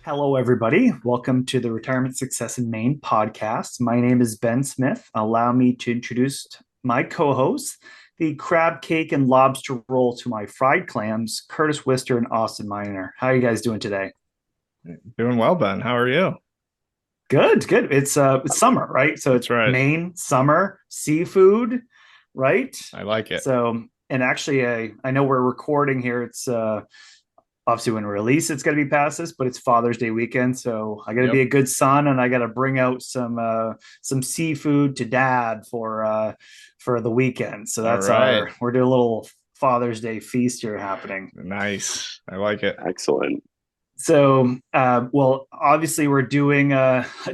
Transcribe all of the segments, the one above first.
Hello, everybody. Welcome to the Retirement Success in Maine podcast. My name is Ben Smith. Allow me to introduce my co hosts, the crab cake and lobster roll to my fried clams, Curtis Wister and Austin Miner. How are you guys doing today? Doing well, Ben. How are you? Good, good. It's summer, right? So it's That's right. Maine summer seafood, right? I like it. So, and actually, I know we're recording here. It's obviously when release it's going to be past this, but it's Father's Day weekend, so I got to be Yep. a good son and I got to bring out some seafood to dad for the weekend. So All that's right. our we're doing a little Father's Day feast here happening. Nice. I like it. Excellent. So, well, obviously, we're doing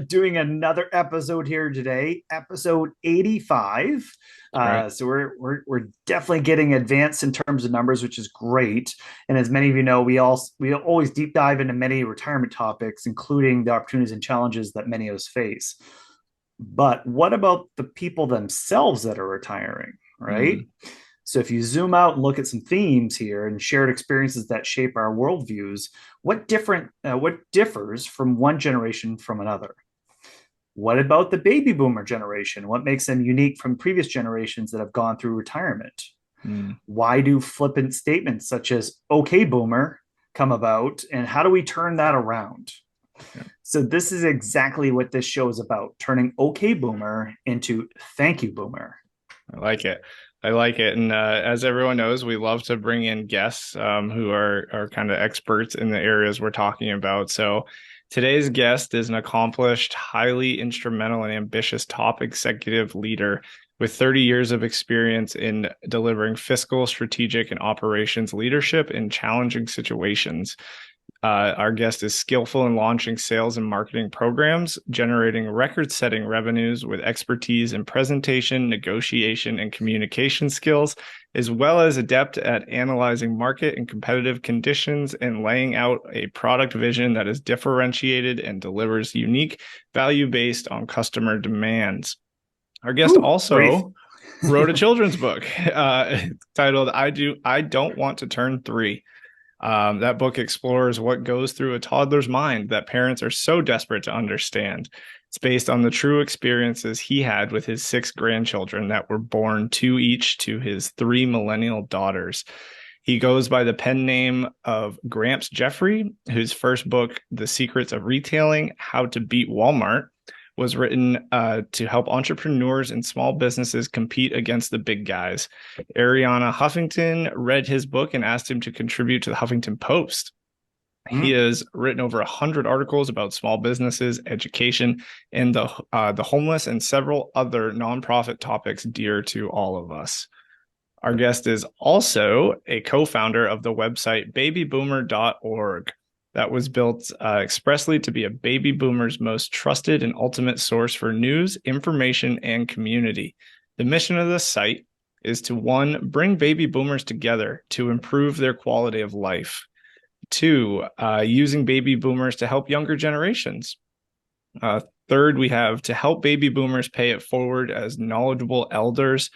doing another episode here today, episode 85. That's right. So we're definitely getting advanced in terms of numbers, which is great. And as many of you know, we always deep dive into many retirement topics, including the opportunities and challenges that many of us face. But what about the people themselves that are retiring, right? Mm, So if you zoom out and look at some themes here and shared experiences that shape our worldviews, what differs from one generation from another? What about the baby boomer generation? What makes them unique from previous generations that have gone through retirement? mm. Why do flippant statements such as "okay boomer" come about, and how do we turn that around? Yeah, So this is exactly what this show is about, turning "okay boomer" into "thank you boomer." I like it. I like it. And as everyone knows, we love to bring in guests who are kind of experts in the areas we're talking about. So today's guest is an accomplished, highly instrumental, and ambitious top executive leader with 30 years of experience in delivering fiscal, strategic, and operations leadership in challenging situations. Our guest is skillful in launching sales and marketing programs, generating record-setting revenues with expertise in presentation, negotiation, and communication skills, as well as adept at analyzing market and competitive conditions and laying out a product vision that is differentiated and delivers unique value based on customer demands. Our guest Ooh, brief. also wrote a children's book titled I Don't Want to Turn 3. That book explores what goes through a toddler's mind that parents are so desperate to understand. It's based on the true experiences he had with his 6 grandchildren that were born 2 each to his 3 millennial daughters. He goes by the pen name of Gramps Jeffrey, whose first book, The Secrets of Retailing: How to Beat Walmart, was written to help entrepreneurs and small businesses compete against the big guys. Ariana Huffington read his book and asked him to contribute to the Huffington Post. He Mm. has written over 100 articles about small businesses, education, and the homeless, and several other nonprofit topics dear to all of us. Our guest is also a co-founder of the website babyboomer.org that was built expressly to be a baby boomer's most trusted and ultimate source for news, information, and community. The mission of this site is to, 1, bring baby boomers together to improve their quality of life. 2, using baby boomers to help younger generations. Third, we have to help baby boomers pay it forward as knowledgeable elders.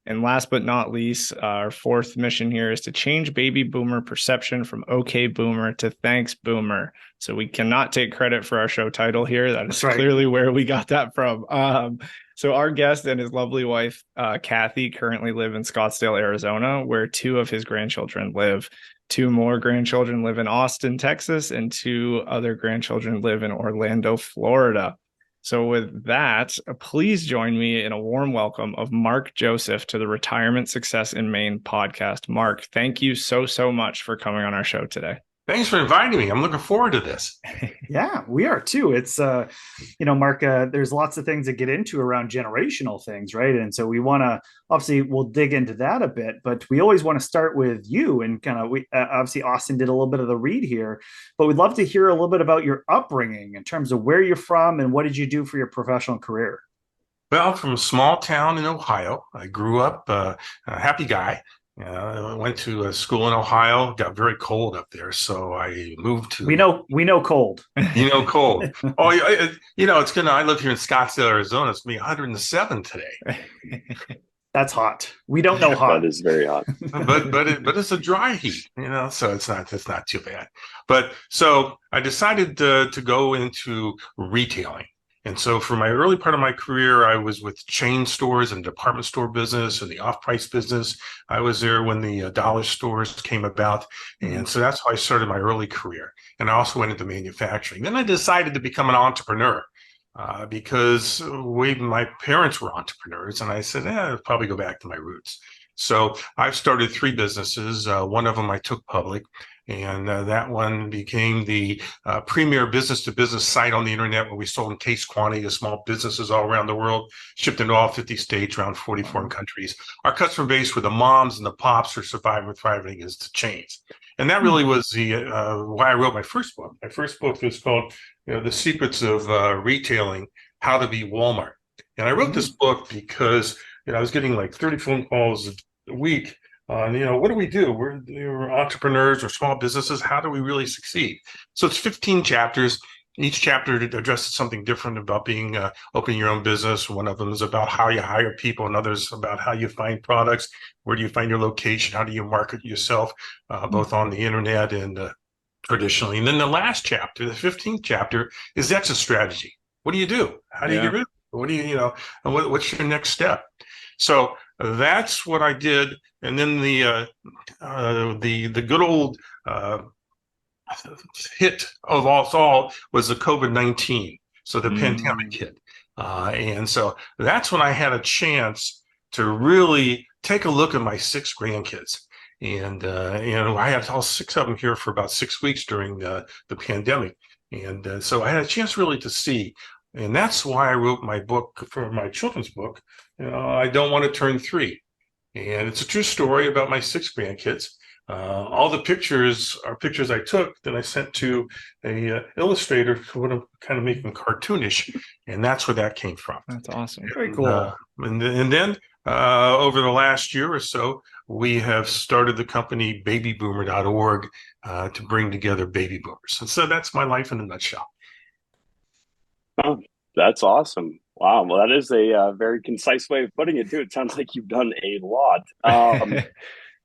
And last but not least, our fourth mission here is to change baby boomer perception from okay boomer to thanks boomer. So we cannot take credit for our show title here. That That's is right. clearly where we got that from. So our guest and his lovely wife, Kathy, currently live in Scottsdale, Arizona, where 2 of his grandchildren live. 2 more grandchildren live in Austin, Texas, and 2 other grandchildren live in Orlando, Florida. So with that, please join me in a warm welcome of Mark Joseph to the Retirement Success in Maine podcast. Mark, thank you so much for coming on our show today. Thanks for inviting me. I'm looking forward to this. Yeah, we are too. It's Mark, there's lots of things that get into around generational things, right? And so we want to obviously we'll dig into that a bit, but we always want to start with you and kind of we obviously Austin did a little bit of the read here, but we'd love to hear a little bit about your upbringing in terms of where you're from and what did you do for your professional career? Well, from a small town in Ohio, I grew up a happy guy. I went to a school in Ohio, got very cold up there, so I moved We to, know cold. cold. Oh, it's gonna. I live here in Scottsdale, Arizona. It's gonna be 107 today. That's hot. We don't know That hot. is very hot. but it's a dry heat, so it's not too bad. But so I decided to go into retailing. And so for my early part of my career, I was with chain stores and department store business and the off-price business. I was there when the dollar stores came about. And so that's how I started my early career. And I also went into manufacturing. Then I decided to become an entrepreneur. Because my parents were entrepreneurs, and I said, I'll probably go back to my roots. So I've started 3 businesses. One of them I took public, and that one became the premier business-to-business site on the internet where we sold in case quantity to small businesses all around the world, shipped into all 50 states, around 40 foreign countries. Our customer base were the moms and the pops who are surviving and thriving as the chains. And that really was the why I wrote my first book. My first book was called The Secrets of Retailing, How to Be Walmart. And I wrote this book because I was getting like 30 phone calls a week on, what do we do? We're entrepreneurs or small businesses. How do we really succeed? So it's 15 chapters. Each chapter addresses something different about being opening your own business. One of them is about how you hire people, and others about how you find products. Where do you find your location? How do you market yourself, both on the internet and traditionally? And then the last chapter, the 15th chapter, is exit strategy. What do you do? How do you get rid of it? What do and what's your next step? So that's what I did. And then the good old hit of us all was the COVID-19. So the pandemic hit. And so that's when I had a chance to really take a look at my 6 grandkids. And, I had all 6 of them here for about 6 weeks during the pandemic. And so I had a chance really to see. And that's why I wrote my book, for my children's book, I Don't Want to Turn 3. And it's a true story about my 6 grandkids. All the pictures are pictures I took that I sent to a illustrator who would kind of make them cartoonish, and that's where that came from. That's awesome. Very cool. And then over the last year or so, we have started the company babyboomer.org to bring together baby boomers. And so that's my life in a nutshell. Oh, that's awesome. Wow. Well, that is a very concise way of putting it, too. It sounds like you've done a lot.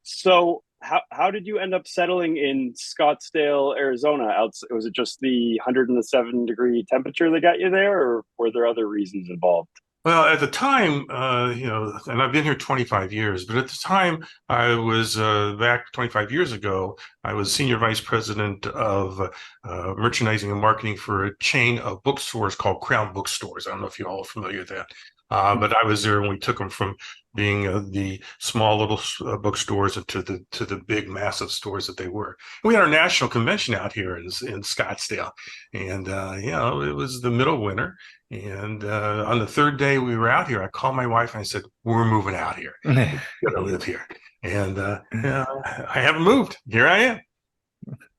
So how did you end up settling in Scottsdale, Arizona? Was it just the 107-degree temperature that got you there, or were there other reasons involved? Well, at the time, and I've been here 25 years, but at the time I was back 25 years ago, I was senior vice president of merchandising and marketing for a chain of bookstores called Crown Bookstores. I don't know if you're all familiar with that. But I was there when we took them from being the small little bookstores to the big, massive stores that they were. We had our national convention out here in Scottsdale, and it was the middle of winter. And on the 3rd day we were out here, I called my wife and I said, "We're moving out here. We're gonna live here." And I haven't moved. Here I am.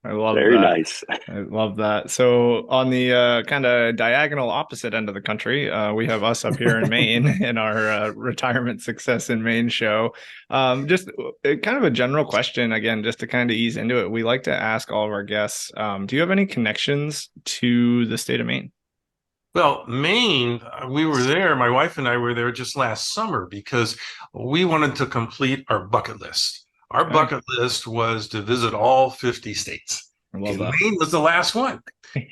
I love Very that. nice. I love that. So on the kind of diagonal opposite end of the country, we have us up here in Maine in our retirement success in Maine show. Just kind of a general question, again, just to kind of ease into it. We like to ask all of our guests, do you have any connections to the state of Maine? Well, Maine, we were there. My wife and I were there just last summer because we wanted to complete our bucket list. Our bucket list was to visit all 50 states. I love And that. Maine was the last one.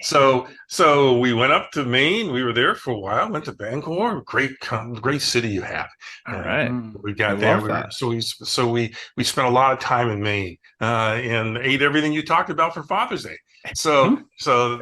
So we went up to Maine. We were there for a while. Went to Bangor. Great city you have. All right. We got I there. love that. So we spent a lot of time in Maine and ate everything you talked about for Father's Day. So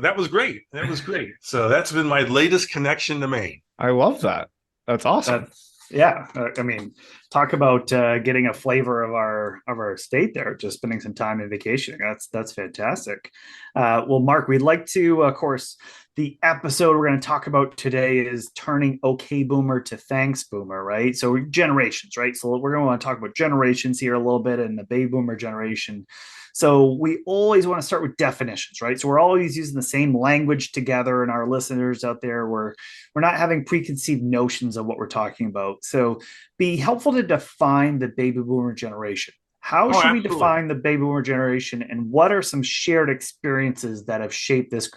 that was great. That was great. So that's been my latest connection to Maine. I love that. That's awesome. I mean, talk about getting a flavor of our state there, just spending some time in vacation. That's fantastic. Well, Mark, we'd like to, of course, the episode we're going to talk about today is turning okay boomer to thanks boomer, right? So generations, right? So we're going to want to talk about generations here a little bit and the baby boomer generation. So we always want to start with definitions, right? So we're always using the same language together, and our listeners out there, we're not having preconceived notions of what we're talking about. So be helpful to define the baby boomer generation. How should we define the baby boomer generation, and what are some shared experiences that have shaped this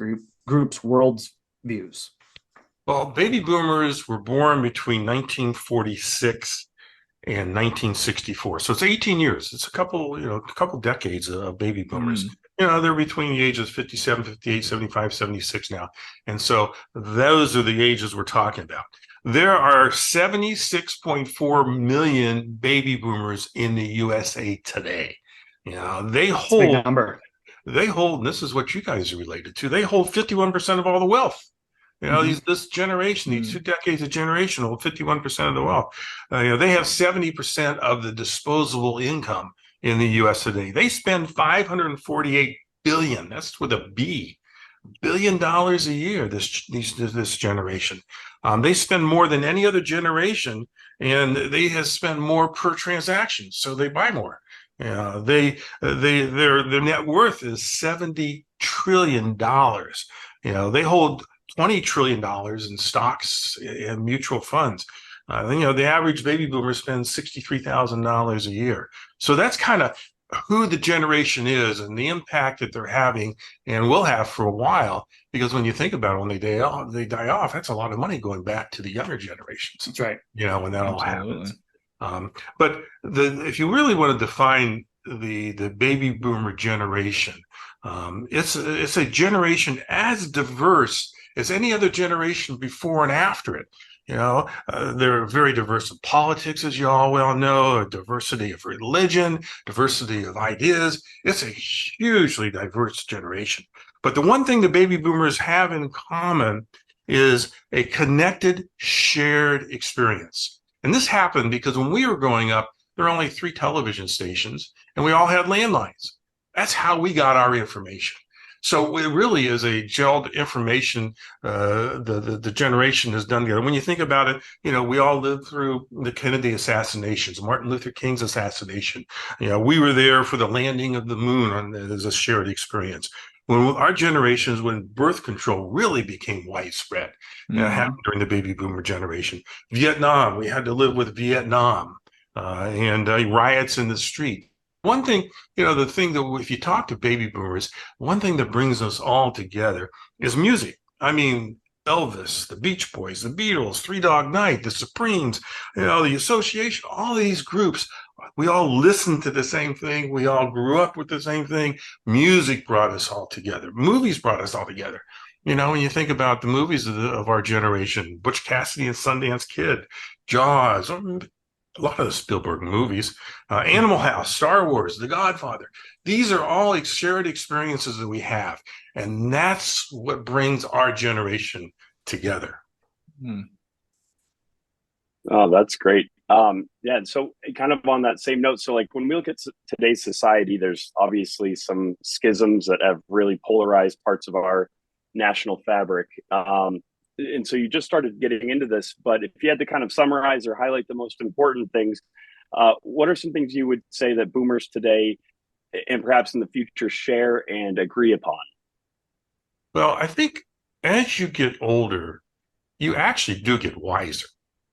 group's world's views? Well, baby boomers were born between 1946 and 1964. So it's 18 years. It's a couple decades of baby boomers. They're between the ages 57, 58, 75, 76 now. And so those are the ages we're talking about. There are 76.4 million baby boomers in the USA today. They It's a big hold, number. and this is what you guys are related to. They hold 51% of all the wealth. This generation, these 2 decades of generation hold 51% of the wealth. They have 70% of the disposable income in the U.S. today. They spend $548 billion. That's with a B. $1 billion a year. This generation, they spend more than any other generation, and they have spent more per transaction. So they buy more. Their net worth is $70 trillion. They hold $20 trillion in stocks and mutual funds. The average baby boomer spends $63,000 a year. So that's kind of who the generation is and the impact that they're having and will have for a while. Because when you think about it, when they die off, that's a lot of money going back to the younger generations. That's right. When that all happens. But if you really want to define the baby boomer generation, it's a generation as diverse as any other generation before and after it. They're very diverse in politics, as you all well know, a diversity of religion, diversity of ideas. It's a hugely diverse generation. But the one thing the baby boomers have in common is a connected, shared experience. And this happened because when we were growing up, there were only 3 television stations, and we all had landlines. That's how we got our information. So it really is a gelled information the generation has done together. When you think about it, we all lived through the Kennedy assassinations, Martin Luther King's assassination. We were there for the landing of the moon as a shared experience. When our generations, when birth control really became widespread, happened during the baby boomer generation. Vietnam, we had to live with Vietnam and riots in the street. One thing, the thing that if you talk to baby boomers, one thing that brings us all together is music. I mean, Elvis, the Beach Boys, the Beatles, Three Dog Night, the Supremes, the Association, all these groups, we all listened to the same thing. We all grew up with the same thing. Music brought us all together. Movies brought us all together. When you think about the movies of our generation, Butch Cassidy and Sundance Kid, Jaws, a lot of the Spielberg movies, Animal House, Star Wars, The Godfather. These are all shared experiences that we have. And that's what brings our generation together. Oh, that's great. And so kind of on that same note, so like when we look at today's society, there's obviously some schisms that have really polarized parts of our national fabric. And so you just started getting into this, but if you had to kind of summarize or highlight the most important things, what are some things you would say that boomers today and perhaps in the future share and agree upon? Well, I think as you get older, you actually do get wiser.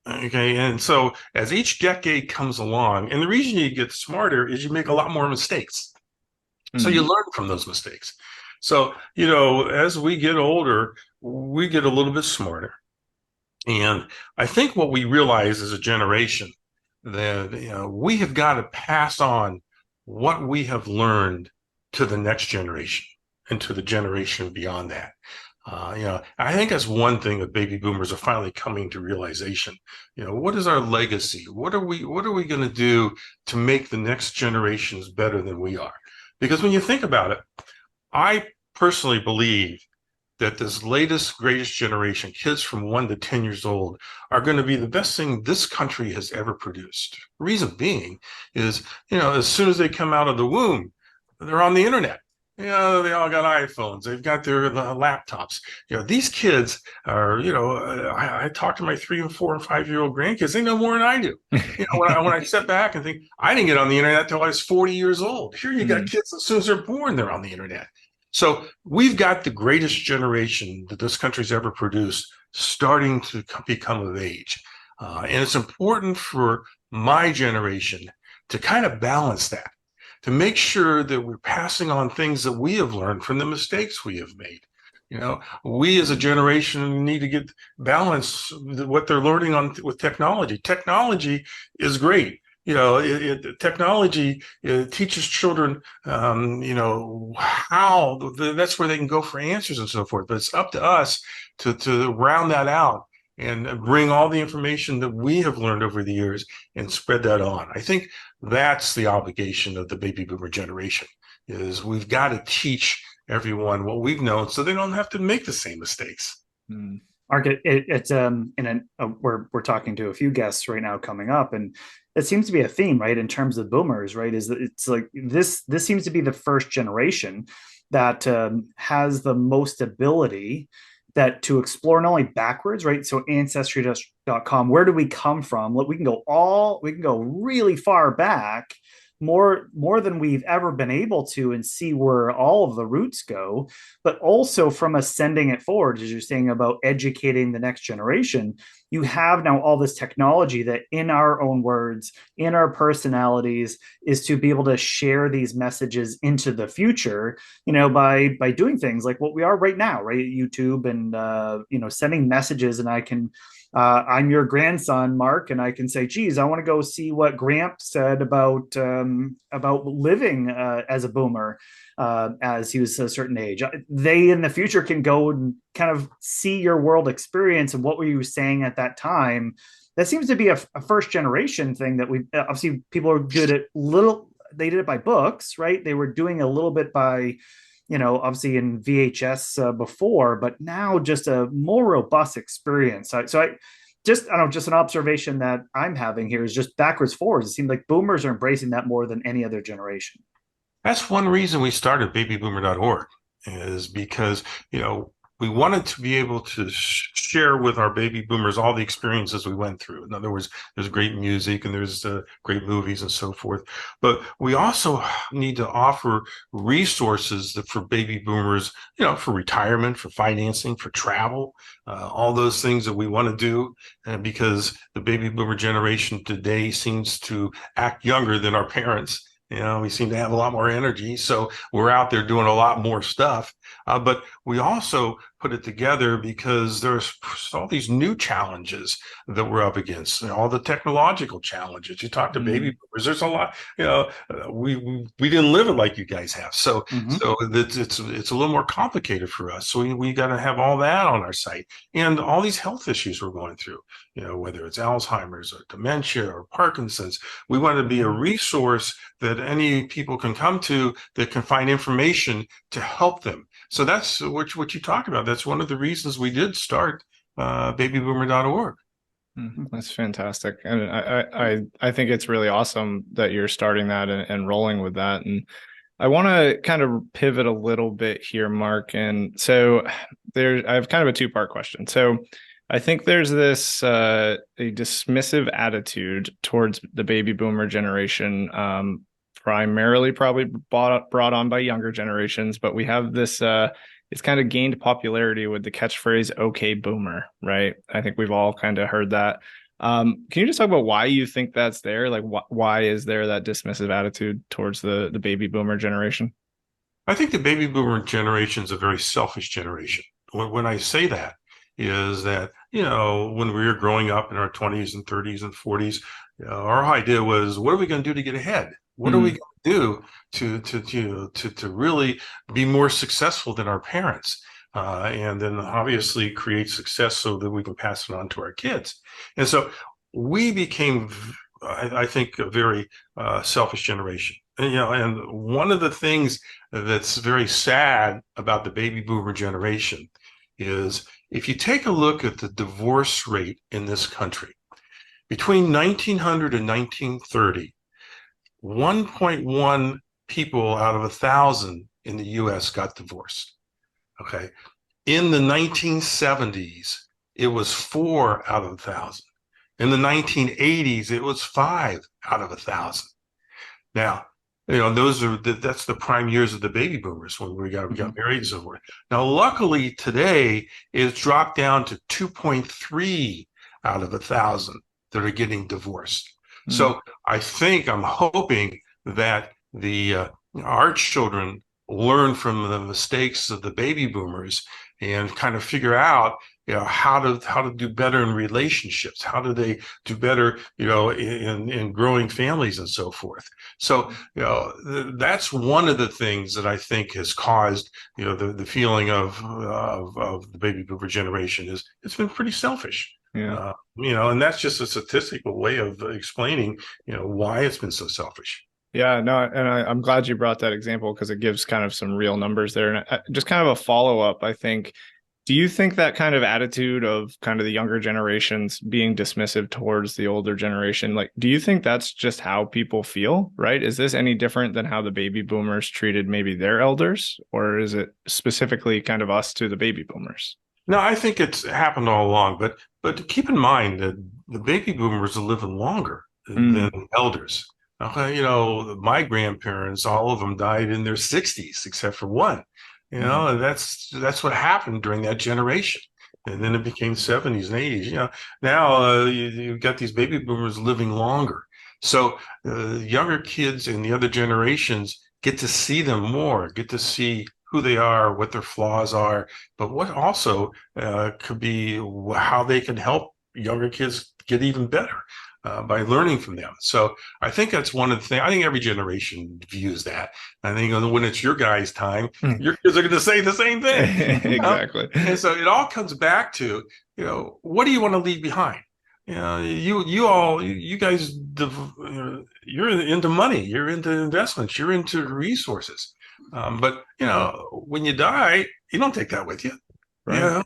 Okay. And so as each decade comes along, and the reason you get smarter is you make a lot more mistakes. So you learn from those mistakes. So, as we get older, we get a little bit smarter. And I think what we realize as a generation that, we have got to pass on what we have learned to the next generation and to the generation beyond that. I think that's one thing that baby boomers are finally coming to realization. What is our legacy? What are we going to do to make the next generations better than we are? Because when you think about it, I personally believe that this latest, greatest generation, kids from 1 to 10 years old, are going to be the best thing this country has ever produced. Reason being is, as soon as they come out of the womb, they're on the internet. They all got iPhones. They've got their laptops. These kids are, I talk to my 3 and 4 and 5-year-old grandkids. They know more than I do. When I step back and think, I didn't get on the internet until I was 40 years old. Here you got kids, as soon as they're born, they're on the internet. So we've got the greatest generation that this country's ever produced starting to become of age. And it's important for my generation to kind of balance that, to make sure that we're passing on things that we have learned from the mistakes we have made, We as a generation need to get balance what they're learning on with technology. Technology is great. Technology teaches children, how that's where they can go for answers and so forth. But it's up to us to round that out and bring all the information that we have learned over the years and spread that on. I think that's the obligation of the baby boomer generation, is we've got to teach everyone what we've known so they don't have to make the same mistakes. Mark, we're talking to a few guests right now coming up, and it seems to be a theme, right, in terms of boomers, right? Is that it's like this seems to be the first generation that has the most ability that to explore not only backwards, right? So ancestry.com, where do we come from? We can go really far back, more than we've ever been able to, and see where all of the roots go, but also from ascending it forward, as you're saying about educating the next generation. You have now all this technology that, in our own words, in our personalities, is to be able to share these messages into the future, by doing things like what we are right now, right? YouTube, and sending messages. And I can I'm your grandson, Mark, and I can say, geez, I want to go see what Gramps said about living as a boomer as he was a certain age. They in the future can go and kind of see your world experience and what were you saying at that time. That seems to be a first generation thing that we obviously people are good at little. They did it by books, right? They were doing a little bit by obviously in VHS before, but now just a more robust experience. I don't know, just an observation that I'm having here is just backwards forwards. It seems like boomers are embracing that more than any other generation. That's one reason we started babyboomer.org, is because, we wanted to be able to share with our baby boomers all the experiences we went through. In other words, there's great music and there's great movies and so forth. But we also need to offer resources that for baby boomers, for retirement, for financing, for travel, all those things that we want to do, because the baby boomer generation today seems to act younger than our parents. We seem to have a lot more energy. So we're out there doing a lot more stuff. But we also put it together because there's all these new challenges that we're up against, all the technological challenges. You talk to baby boomers, there's a lot, we didn't live it like you guys have. So it's a little more complicated for us. So we got to have all that on our site, and all these health issues we're going through, whether it's Alzheimer's or dementia or Parkinson's. We want to be a resource that any people can come to that can find information to help them. So that's what you talk about. That's one of the reasons we did start babyboomer.org. That's fantastic. And I think it's really awesome that you're starting that and rolling with that. And I want to kind of pivot a little bit here, Mark. And so I have kind of a two-part question. So I think there's this a dismissive attitude towards the baby boomer generation, primarily probably brought on by younger generations, but we have this it's kind of gained popularity with the catchphrase "Okay, boomer," right? I think we've all kind of heard that. Can you just talk about why you think that's there? Like, why is there that dismissive attitude towards the baby boomer generation? I think the baby boomer generation is a very selfish generation. When I say that, is that, when we were growing up in our 20s and 30s and 40s, our idea was, what are we going to do to get ahead? What are we going to do to really be more successful than our parents? And then obviously create success so that we can pass it on to our kids. And so we became, I think, a very selfish generation. And one of the things that's very sad about the baby boomer generation is, if you take a look at the divorce rate in this country, between 1900 and 1930, 1.1 people out of 1,000 in the US got divorced. Okay. In the 1970s, it was 4 out of 1,000. In the 1980s, it was 5 out of 1,000. Now, that's the prime years of the baby boomers when we got married and so forth. Now, luckily today, it's dropped down to 2.3 out of 1,000 that are getting divorced. So I'm hoping that our children learn from the mistakes of the baby boomers and kind of figure out, how to do better in relationships. How do they do better, in growing families and so forth. So, that's one of the things that I think has caused, the feeling of the baby boomer generation is it's been pretty selfish. Yeah. And that's just a statistical way of explaining, why it's been so selfish. Yeah, no, and I'm glad you brought that example because it gives kind of some real numbers there. And just kind of a follow-up, I think, do you think that kind of attitude of kind of the younger generations being dismissive towards the older generation, like, do you think that's just how people feel, right? Is this any different than how the baby boomers treated maybe their elders, or is it specifically kind of us to the baby boomers? No, I think it's happened all along, but keep in mind that the baby boomers are living longer than elders. Okay, my grandparents, all of them died in their 60s, except for one. And that's what happened during that generation. And then it became 70s and 80s. Now you've got these baby boomers living longer. So younger kids and the other generations get to see them more, get to see who they are, what their flaws are, but what also could be how they can help younger kids get even better by learning from them. So I think that's one of the things. I think every generation views that. I think when it's your guys' time, your kids are going to say the same thing. Exactly. And so it all comes back to, what do you want to leave behind? You guys, you're into money, you're into investments, you're into resources. But when you die, you don't take that with you. Right.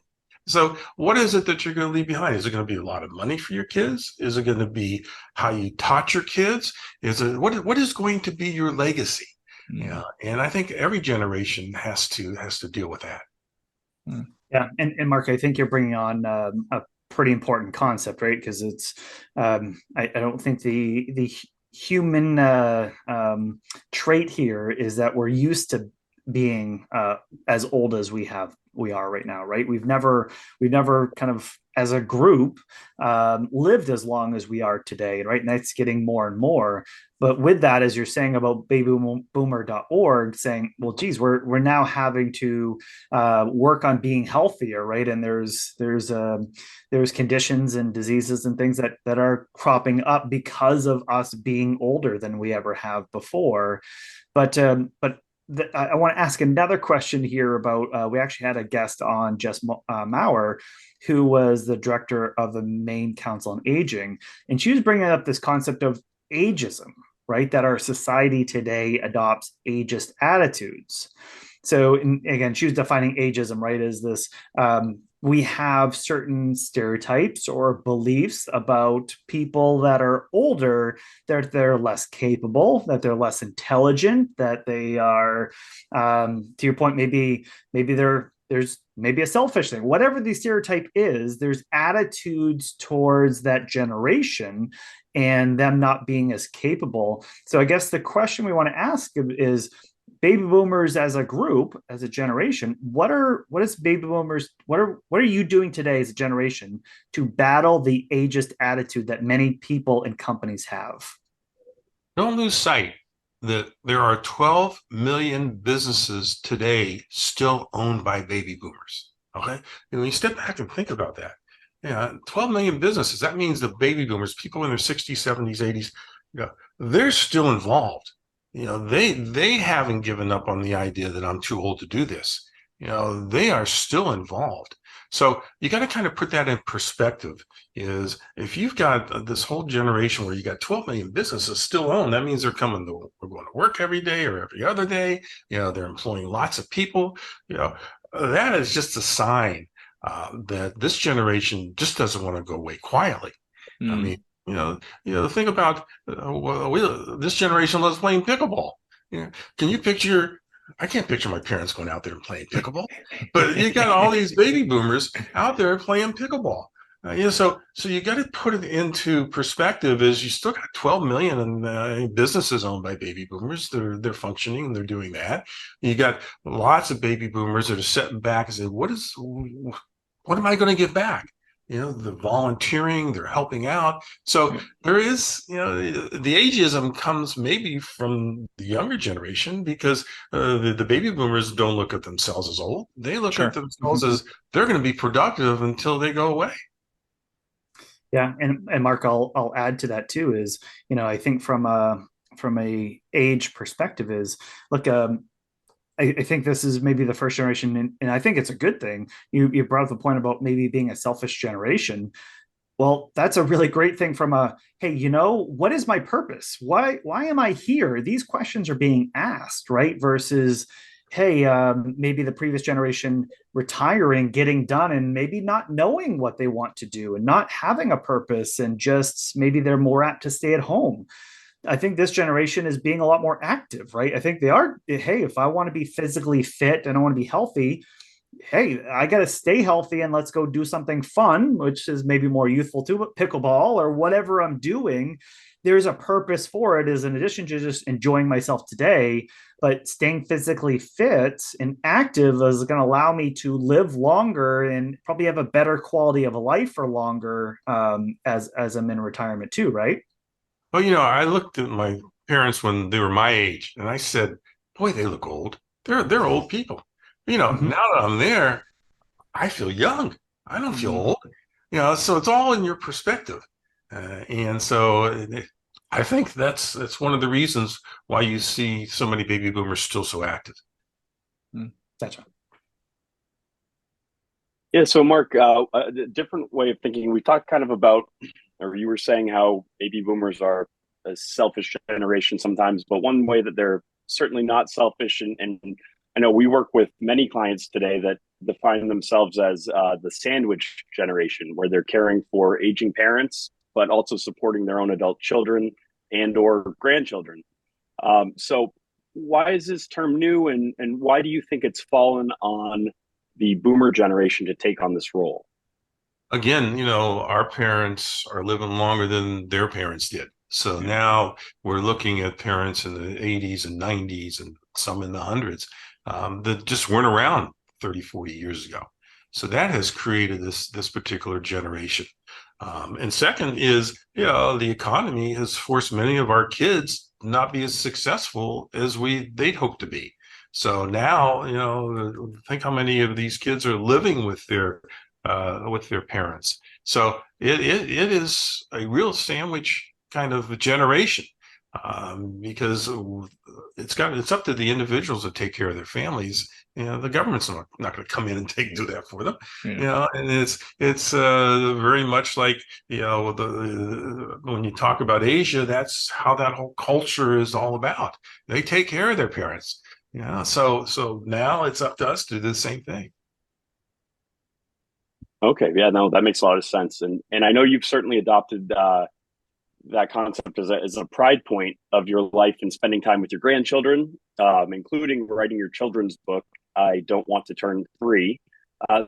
So what is it that you're going to leave behind? Is it going to be a lot of money for your kids? Is it going to be how you taught your kids? Is it what is going to be your legacy? And I think every generation has to deal with that. Yeah, and Mark, I think you're bringing on a pretty important concept, right? Because it's I don't think the human trait here is that we're used to being as old as we are right now, right? We've never kind of as a group lived as long as we are today, right? And that's getting more and more. But with that, as you're saying about babyboomer.org, saying, well, geez, we're now having to work on being healthier, right? And there's conditions and diseases and things that are cropping up because of us being older than we ever have before. But I want to ask another question here about we actually had a guest on, Jess Maurer, who was the director of the Maine Council on Aging, and she was bringing up this concept of ageism, right? That our society today adopts ageist attitudes. So, again, she was defining ageism, right, as this we have certain stereotypes or beliefs about people that are older, that they're less capable, that they're less intelligent, that they are, to your point, maybe there's maybe a selfish thing. Whatever the stereotype is, there's attitudes towards that generation and them not being as capable. So I guess the question we want to ask is, baby boomers as a group, as a generation, what are you doing today as a generation to battle the ageist attitude that many people and companies have? Don't lose sight that there are 12 million businesses today still owned by baby boomers. Okay. And when you step back and think about that, 12 million businesses, that means the baby boomers, people in their 60s, 70s, 80s, they're still involved. They haven't given up on the idea that I'm too old to do this. They are still involved. So you got to kind of put that in perspective. Is if you've got this whole generation where you got 12 million businesses still owned, that means they're going to work every day or every other day. They're employing lots of people. That is just a sign that this generation just doesn't want to go away quietly. I mean, think about this generation loves playing pickleball. Can you picture? I can't picture my parents going out there and playing pickleball, but you got all these baby boomers out there playing pickleball. So you got to put it into perspective. Is you still got 12 million in businesses owned by baby boomers. They're functioning and they're doing that. You got lots of baby boomers that are sitting back and saying, "What am I going to give back?" they're volunteering, they're helping out. So there is, the ageism comes maybe from the younger generation because the baby boomers don't look at themselves as old. They look at Sure. themselves as they're going to be productive until they go away. Yeah, and Mark, I'll add to that too. Is I think from a age perspective is look. I think this is maybe the first generation, and I think it's a good thing. You brought up the point about maybe being a selfish generation. Well, that's a really great thing from a, hey, what is my purpose? Why am I here? These questions are being asked, right? Versus, hey, maybe the previous generation retiring, getting done, and maybe not knowing what they want to do and not having a purpose, and just maybe they're more apt to stay at home. I think this generation is being a lot more active, right? I think they are, hey, if I want to be physically fit and I want to be healthy, hey, I got to stay healthy and let's go do something fun, which is maybe more youthful too, but pickleball or whatever I'm doing, there's a purpose for it, is in addition to just enjoying myself today, but staying physically fit and active is going to allow me to live longer and probably have a better quality of a life for longer, as I'm in retirement too, right? Well, I looked at my parents when they were my age, and I said, "Boy, they look old. They're old people." Mm-hmm. Now that I'm there, I feel young. I don't feel Mm-hmm. old. So it's all in your perspective, and so I think that's one of the reasons why you see so many baby boomers still so active. That's right. Yeah, so Mark, a different way of thinking. We talked kind of about, or you were saying how baby boomers are a selfish generation sometimes, but one way that they're certainly not selfish, and I know we work with many clients today that define themselves as the sandwich generation, where they're caring for aging parents, but also supporting their own adult children and or grandchildren. So why is this term new, and why do you think it's fallen on the boomer generation to take on this role? Again, our parents are living longer than their parents did. So now we're looking at parents in the 80s and 90s and some in the hundreds, that just weren't around 30, 40 years ago. So that has created this particular generation. And second is, the economy has forced many of our kids not be as successful as they'd hope to be. So now, think how many of these kids are living with their parents. So it is a real sandwich kind of generation, because it's up to the individuals to take care of their families. The government's not going to come in and do that for them. And it's very much like when you talk about Asia, that's how that whole culture is all about. They take care of their parents. So now it's up to us to do the same thing. Okay, yeah, no, that makes a lot of sense, and I know you've certainly adopted that concept as a pride point of your life and spending time with your grandchildren, including writing your children's book. I don't want to turn three.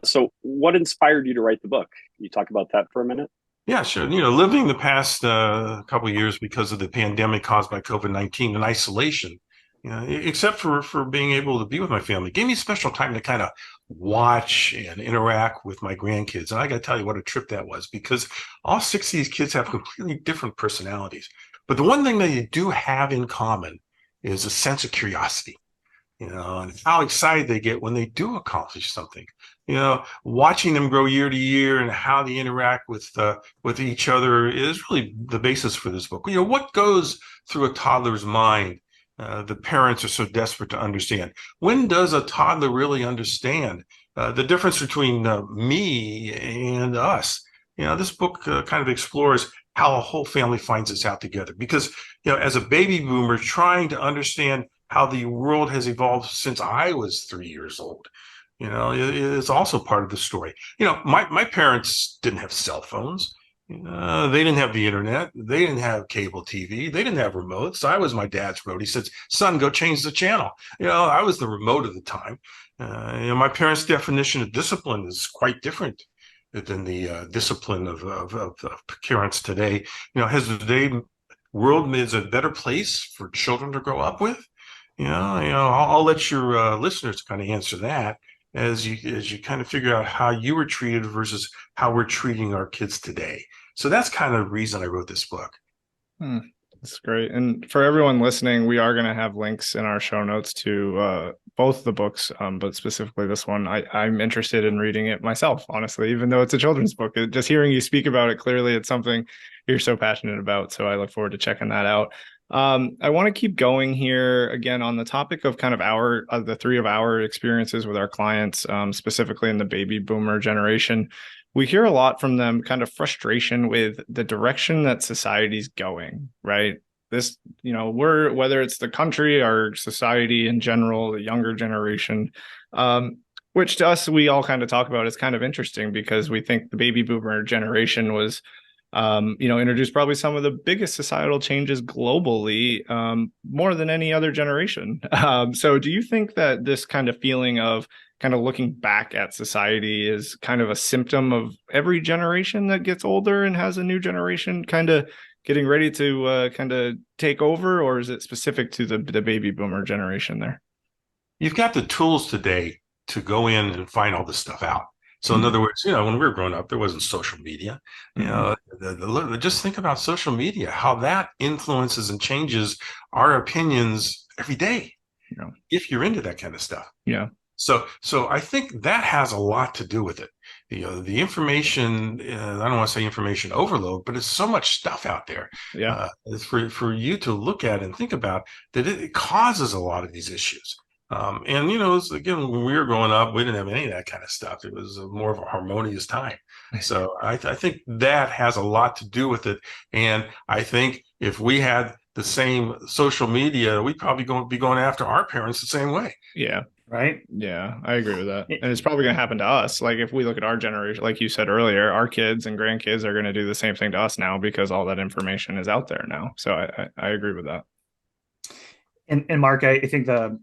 So, what inspired you to write the book? Can you talk about that for a minute? Yeah, sure. Living the past couple of years because of the pandemic caused by COVID-19 and isolation, except for being able to be with my family, gave me special time to kind of watch and interact with my grandkids. And I got to tell you what a trip that was, because all six of these kids have completely different personalities. But the one thing that they do have in common is a sense of curiosity, and how excited they get when they do accomplish something. Watching them grow year to year and how they interact with each other is really the basis for this book. What goes through a toddler's mind? The parents are so desperate to understand. When does a toddler really understand the difference between me and us? This book kind of explores how a whole family finds this out together. Because, as a baby boomer trying to understand how the world has evolved since I was 3 years old, it's also part of the story. My parents didn't have cell phones. They didn't have the internet. They didn't have cable TV. They didn't have remotes. I was my dad's remote. He said, "Son, go change the channel." I was the remote at the time. My parents' definition of discipline is quite different than the discipline of parents today. Has the world is a better place for children to grow up with? I'll let your listeners kind of answer that. as you kind of figure out how you were treated versus how we're treating our kids today. So that's kind of the reason I wrote this book. That's great. And for everyone listening, we are going to have links in our show notes to both the books, but specifically this one. I'm interested in reading it myself, honestly, even though it's a children's book. Just hearing you speak about it, clearly it's something you're so passionate about. So I look forward to checking that out. I want to keep going here again on the topic of kind of the three of our experiences with our clients, specifically in the baby boomer generation. We hear a lot from them kind of frustration with the direction that society's going, right? This, whether it's the country or society in general, the younger generation, which to us, we all kind of talk about is kind of interesting because we think the baby boomer generation was, introduced probably some of the biggest societal changes globally, more than any other generation. So do you think that this kind of feeling of kind of looking back at society is kind of a symptom of every generation that gets older and has a new generation kind of getting ready to kind of take over, or is it specific to the baby boomer generation there? You've got the tools today to go in and find all this stuff out. So in other words, when we were growing up, there wasn't social media. Just think about social media, how that influences and changes our opinions every day. If you're into that kind of stuff. Yeah. So I think that has a lot to do with it. The information, I don't want to say information overload, but it's so much stuff out there. Yeah. For you to look at and think about that it causes a lot of these issues. And again, when we were growing up, we didn't have any of that kind of stuff. It was more of a harmonious time. So I think that has a lot to do with it. And I think if we had the same social media, we'd probably be going after our parents the same way. Yeah. Right. Yeah, I agree with that. And it's probably going to happen to us. Like if we look at our generation, like you said earlier, our kids and grandkids are going to do the same thing to us now because all that information is out there now. So I agree with that. And Mark, I think I'm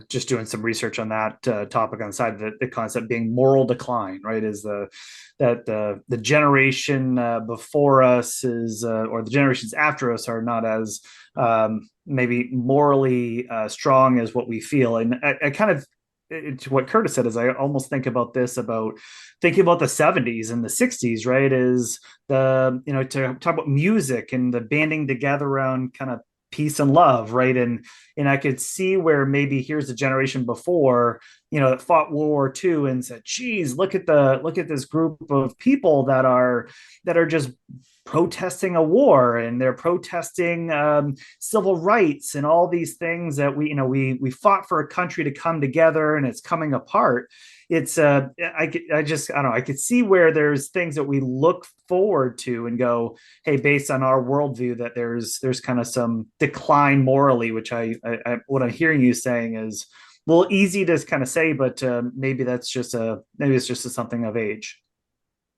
just doing some research on that topic on the side of the concept being moral decline, right? Is the generation before us is or the generations after us are not as maybe morally strong as what we feel. And I kind of, to what Curtis said, is I almost think about this about thinking about the 70s and the 60s, right? Is to talk about music and the banding together around kind of peace and love, right? And I could see where maybe here's a generation before, that fought World War II and said, geez, look at this group of people that are just protesting a war, and they're protesting civil rights and all these things that we fought for a country to come together, and it's coming apart. It's I don't know, I could see where there's things that we look forward to and go, hey, based on our worldview, that there's kind of some decline morally, which I what I'm hearing you saying is a little easy to kind of say, but maybe it's just something of age.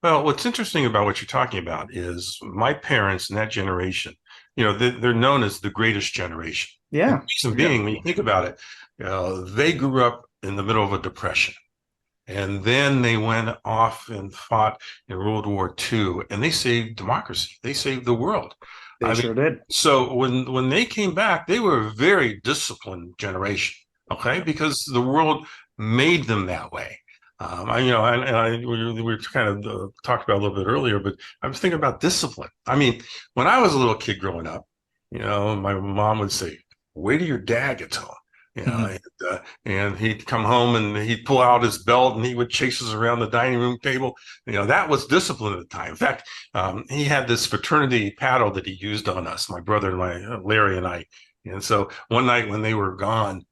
Well, what's interesting about what you're talking about is my parents and that generation, they're known as the greatest generation. Yeah. And reason being, when you think about it, they grew up in the middle of a depression. And then they went off and fought in World War II, and they saved democracy. They saved the world. They sure did. So when they came back, they were a very disciplined generation, okay? Because the world made them that way. We were kind of talked about a little bit earlier, but I was thinking about discipline. I mean, when I was a little kid growing up, my mom would say, "Wait till your dad gets home." And he'd come home and he'd pull out his belt and he would chase us around the dining room table. That was discipline at the time. In fact, he had this fraternity paddle that he used on us, my brother and Larry and I. And so one night when they were gone,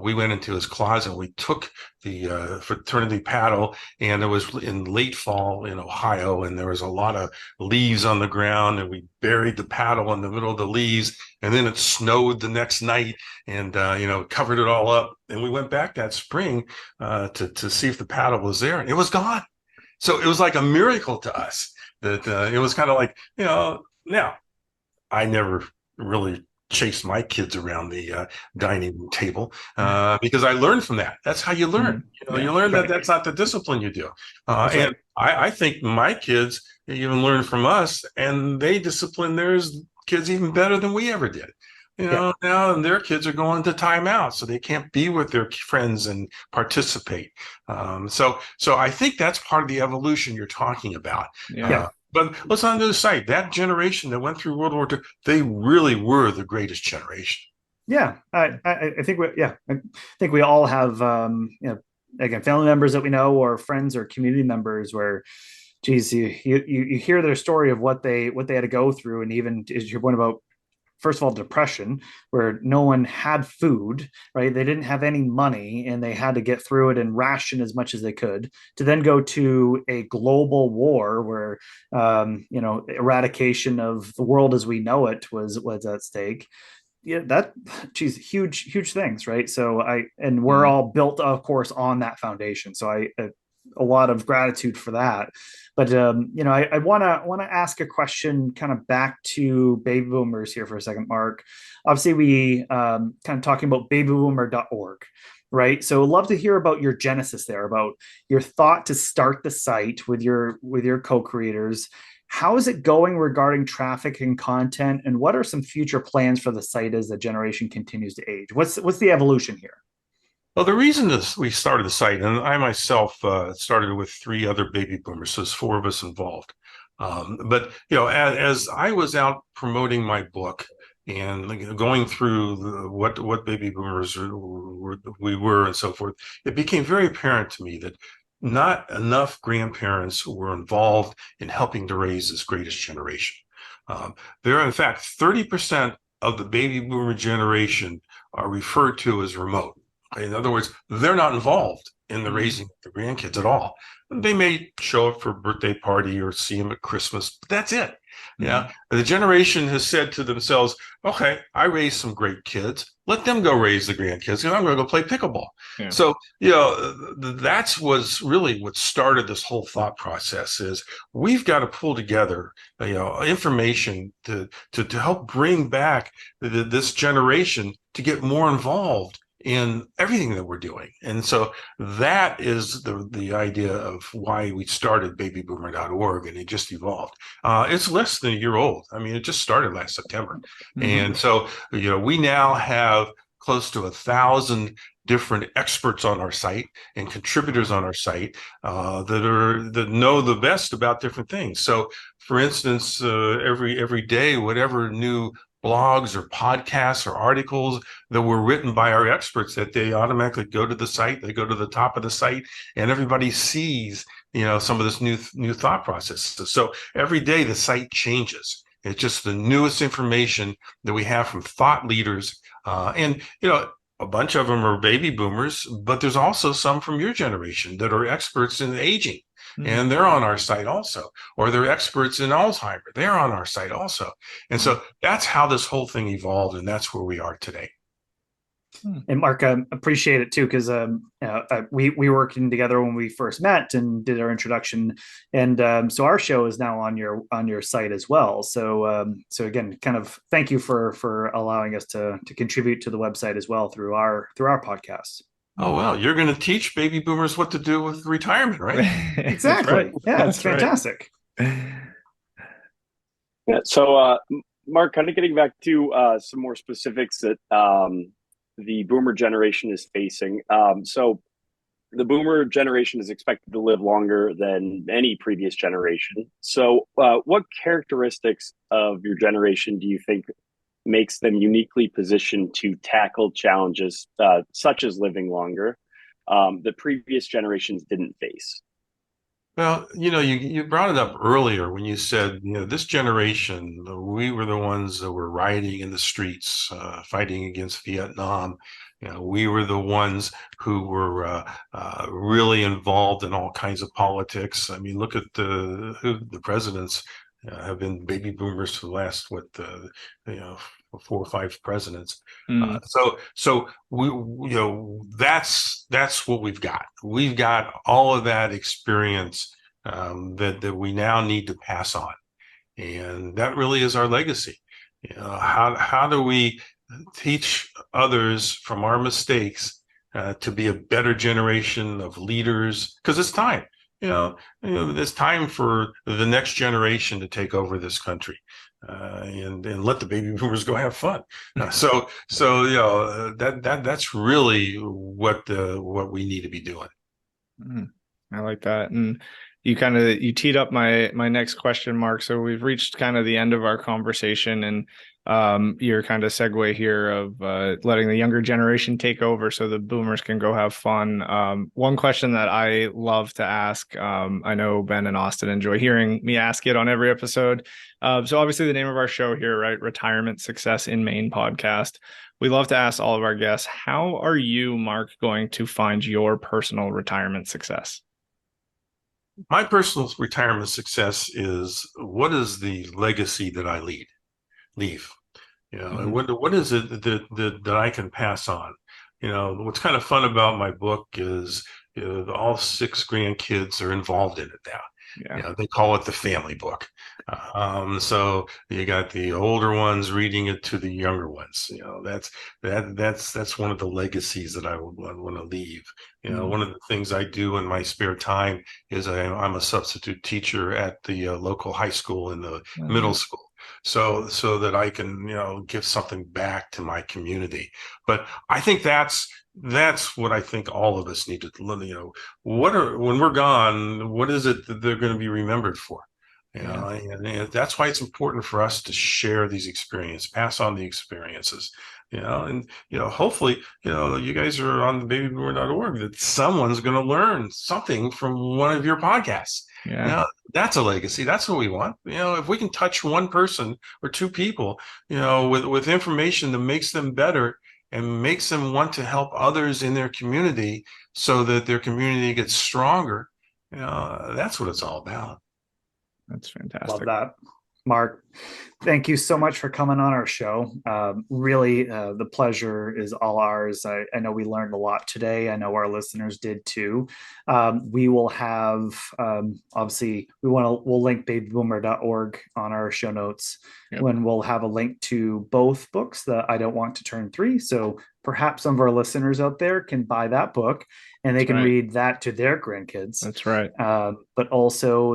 we went into his closet and we took the fraternity paddle, and it was in late fall in Ohio, and there was a lot of leaves on the ground, and we buried the paddle in the middle of the leaves, and then it snowed the next night and covered it all up, and we went back that spring to see if the paddle was there, and it was gone. So it was like a miracle to us that it was kind of like, now I never really chase my kids around the dining room table because I learned from that. That's how you learn. You learn that that's not the discipline you do. And I think my kids even learn from us, and they discipline theirs kids even better than we ever did. Yeah. now their kids are going to timeout, so they can't be with their friends and participate. So I think that's part of the evolution you're talking about. Yeah. But let's on to the site. That generation that went through World War II, they really were the greatest generation. Yeah, I think I think we all have again family members that we know or friends or community members where, geez, you hear their story of what they had to go through, and even is your point about first of all depression, where no one had food, right? They didn't have any money, and they had to get through it and ration as much as they could. To then go to a global war where eradication of the world as we know it was at stake. Yeah, that, geez, huge things, right? So we're all built, of course, on that foundation. So a lot of gratitude for that. But I want to ask a question, kind of back to baby boomers here for a second, Mark. Obviously, we kind of talking about babyboomer.org, right? So I'd love to hear about your genesis there, about your thought to start the site with your co-creators. How is it going regarding traffic and content, and what are some future plans for the site as the generation continues to age? What's the evolution here? Well, the reason that we started the site, and I myself started with 3 other baby boomers, so there's 4 of us involved. But as I was out promoting my book and going through what baby boomers we were and so forth, it became very apparent to me that not enough grandparents were involved in helping to raise this greatest generation. There are, in fact, 30% of the baby boomer generation are referred to as remote. In other words, they're not involved in the raising of the grandkids at all. They may show up for a birthday party or see them at Christmas, but that's it. Yeah. The generation has said to themselves, okay, I raised some great kids. Let them go raise the grandkids, and I'm going to go play pickleball. Yeah. So, that's was really what started this whole thought process is we've got to pull together, information to help bring back this generation to get more involved in everything that we're doing. And so that is the idea of why we started babyboomer.org, and it just evolved. It's less than a year old. I mean, it just started last September. And so, we now have close to 1,000 different experts on our site and contributors on our site that know the best about different things. So, for instance, every day, whatever new blogs or podcasts or articles that were written by our experts, that they automatically go to the site, they go to the top of the site, and everybody sees, some of this new thought processes. So every day the site changes. It's just the newest information that we have from thought leaders. And a bunch of them are baby boomers, but there's also some from your generation that are experts in aging. And they're on our site also, or they're experts in Alzheimer. They're on our site also. And so that's how this whole thing evolved, and that's where we are today. And Mark, appreciate it too, because we were working together when we first met and did our introduction, and so our show is now on your site as well. So again, kind of thank you for allowing us to contribute to the website as well through our podcast. Oh, well, you're going to teach baby boomers what to do with retirement, right? Exactly. Right. Yeah, it's fantastic. Yeah. So, Mark, kind of getting back to some more specifics that the boomer generation is facing. So the boomer generation is expected to live longer than any previous generation. So what characteristics of your generation do you think makes them uniquely positioned to tackle challenges such as living longer that previous generations didn't face? Well, you brought it up earlier when you said, this generation, we were the ones that were rioting in the streets, fighting against Vietnam. We were the ones who were really involved in all kinds of politics. I mean, look at who the presidents have been baby boomers for the last, 4 or 5 presidents. So we, that's what we've got. We've got all of that experience that we now need to pass on, and that really is our legacy. How do we teach others from our mistakes to be a better generation of leaders? Because it's time. It's time for the next generation to take over this country. and let the baby boomers go have fun. So that's really what we need to be doing. I like that. And you teed up my next question, Mark. So we've reached kind of the end of our conversation, and your kind of segue here of letting the younger generation take over so the boomers can go have fun. One question that I love to ask, I know Ben and Austin enjoy hearing me ask it on every episode. So obviously the name of our show here, right? Retirement Success in Maine podcast. We love to ask all of our guests, how are you, Mark, going to find your personal retirement success? My personal retirement success is, what is the legacy that I leave? And what is it that I can pass on? What's kind of fun about my book is, all 6 grandkids are involved in it now. Yeah. They call it the family book. So you got the older ones reading it to the younger ones. That's one of the legacies that I want to leave. One of the things I do in my spare time is I'm a substitute teacher at the local high school and the middle school. So that I can, give something back to my community. But I think that's what I think all of us need to, when we're gone, what is it that they're going to be remembered for? And that's why it's important for us to share these experiences, pass on the experiences, and hopefully, you guys are on the babyboomer.org, that someone's going to learn something from one of your podcasts. That's a legacy. That's what we want. If we can touch one person or 2 people, with information that makes them better and makes them want to help others in their community so that their community gets stronger, that's what it's all about. That's fantastic. Love that. Mark, thank you so much for coming on our show. Really, the pleasure is all ours. I know we learned a lot today. I know our listeners did too. We will have, obviously, we'll link babyboomer.org on our show notes. Yep. When we'll have a link to both books, the I Don't Want to Turn 3. So perhaps some of our listeners out there can buy that book and they can read that to their grandkids. That's right. But also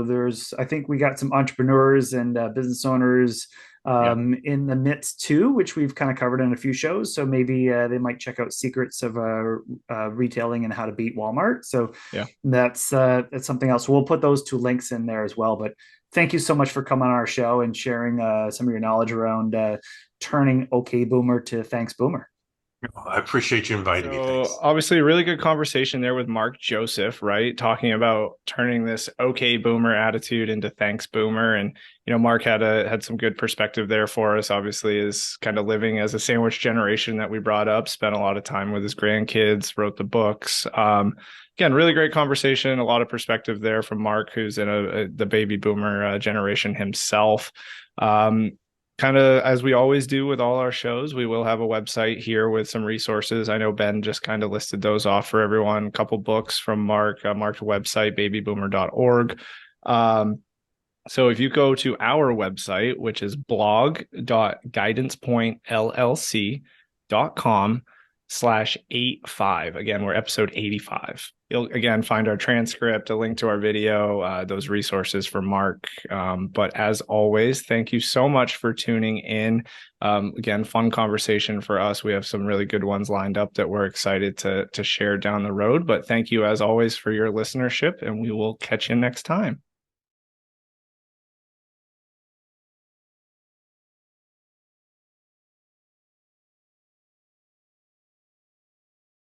I think we got some entrepreneurs and business owners in the midst too, which we've kind of covered in a few shows. So maybe they might check out Secrets of Retailing and How to Beat Walmart. So that's something else. We'll put those 2 links in there as well. But thank you so much for coming on our show and sharing some of your knowledge around turning OK Boomer to Thanks Boomer. I appreciate you inviting me. Thanks. Obviously, a really good conversation there with Mark Joseph, right? Talking about turning this OK Boomer attitude into Thanks Boomer. And, Mark had some good perspective there for us, obviously, is kind of living as a sandwich generation that we brought up, spent a lot of time with his grandkids, wrote the books. Again, really great conversation, a lot of perspective there from Mark, who's in the baby boomer generation himself. Kind of as we always do with all our shows, we will have a website here with some resources. I know Ben just kind of listed those off for everyone. A couple books from Mark's website, babyboomer.org. So if you go to our website, which is blog.guidancepointllc.com/85. Again, we're episode 85. You'll again find our transcript, a link to our video, those resources for Mark. But as always, thank you so much for tuning in. Again, fun conversation for us. We have some really good ones lined up that we're excited to share down the road. But thank you as always for your listenership, and we will catch you next time.